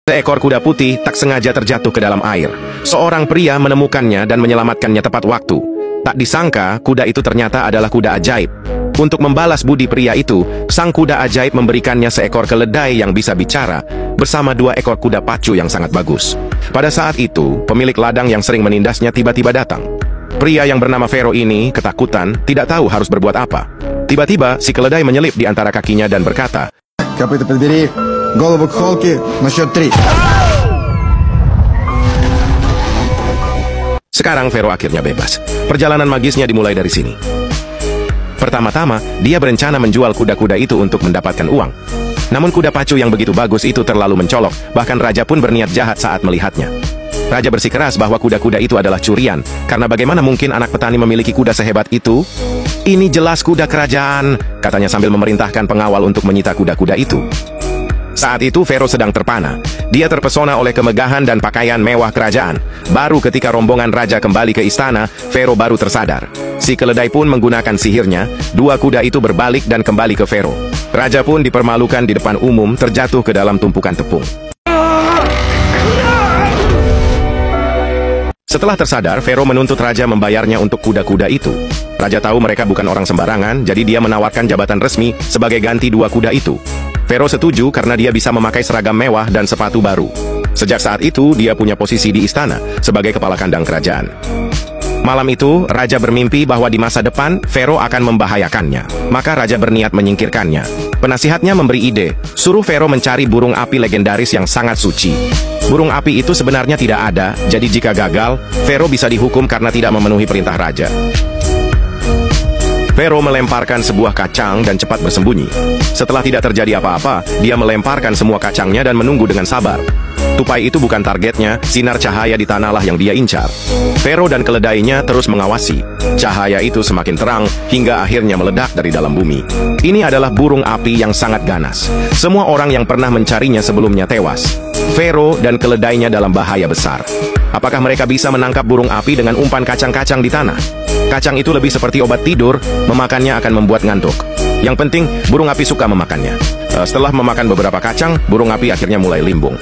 Seekor kuda putih tak sengaja terjatuh ke dalam air. Seorang pria menemukannya dan menyelamatkannya tepat waktu. Tak disangka, kuda itu ternyata adalah kuda ajaib. Untuk membalas budi pria itu, sang kuda ajaib memberikannya seekor keledai yang bisa bicara, bersama 2 ekor kuda pacu yang sangat bagus. Pada saat itu, pemilik ladang yang sering menindasnya tiba-tiba datang. Pria yang bernama Vero ini ketakutan, tidak tahu harus berbuat apa. Tiba-tiba, si keledai menyelip di antara kakinya dan berkata, Копыта подбери, голову к холке, на счет 3. Sekarang Vero akhirnya bebas. Perjalanan magisnya dimulai dari sini. Pertama-tama, dia berencana menjual kuda-kuda itu untuk mendapatkan uang. Namun kuda pacu yang begitu bagus itu terlalu mencolok, bahkan raja pun berniat jahat saat melihatnya. Raja bersikeras bahwa kuda-kuda itu adalah curian, karena bagaimana mungkin anak petani memiliki kuda sehebat itu? Ini jelas kuda kerajaan, katanya sambil memerintahkan pengawal untuk menyita kuda-kuda itu. Saat itu Vero sedang terpana. Dia terpesona oleh kemegahan dan pakaian mewah kerajaan. Baru ketika rombongan raja kembali ke istana, Vero baru tersadar. Si keledai pun menggunakan sihirnya, 2 kuda itu berbalik dan kembali ke Vero. Raja pun dipermalukan di depan umum, terjatuh ke dalam tumpukan tepung. Setelah tersadar, Vero menuntut raja membayarnya untuk kuda-kuda itu. Raja tahu mereka bukan orang sembarangan, jadi dia menawarkan jabatan resmi sebagai ganti 2 kuda itu. Vero setuju karena dia bisa memakai seragam mewah dan sepatu baru. Sejak saat itu, dia punya posisi di istana sebagai kepala kandang kerajaan. Malam itu, raja bermimpi bahwa di masa depan, Vero akan membahayakannya. Maka raja berniat menyingkirkannya. Penasihatnya memberi ide, suruh Vero mencari burung api legendaris yang sangat suci. Burung api itu sebenarnya tidak ada, jadi jika gagal, Vero bisa dihukum karena tidak memenuhi perintah raja. Vero melemparkan sebuah kacang dan cepat bersembunyi. Setelah tidak terjadi apa-apa, dia melemparkan semua kacangnya dan menunggu dengan sabar. Tupai itu bukan targetnya, sinar cahaya di tanahlah yang dia incar. Vero dan keledainya terus mengawasi. Cahaya itu semakin terang, hingga akhirnya meledak dari dalam bumi. Ini adalah burung api yang sangat ganas. Semua orang yang pernah mencarinya sebelumnya tewas. Vero dan keledainya dalam bahaya besar. Apakah mereka bisa menangkap burung api dengan umpan kacang-kacang di tanah? Kacang itu lebih seperti obat tidur, memakannya akan membuat ngantuk. Yang penting, burung api suka memakannya. Setelah memakan beberapa kacang, burung api akhirnya mulai limbung.